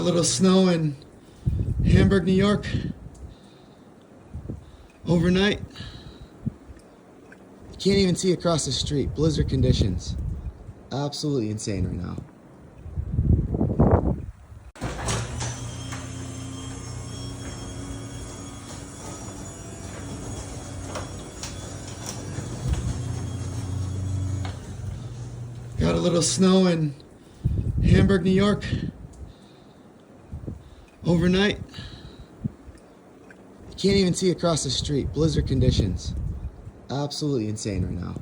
little snow in Hamburg, New York overnight. You can't even see across the street. Blizzard conditions. Absolutely insane right now. Got a little snow in Hamburg, New York overnight. You can't even see across the street. Blizzard conditions. Absolutely insane right now.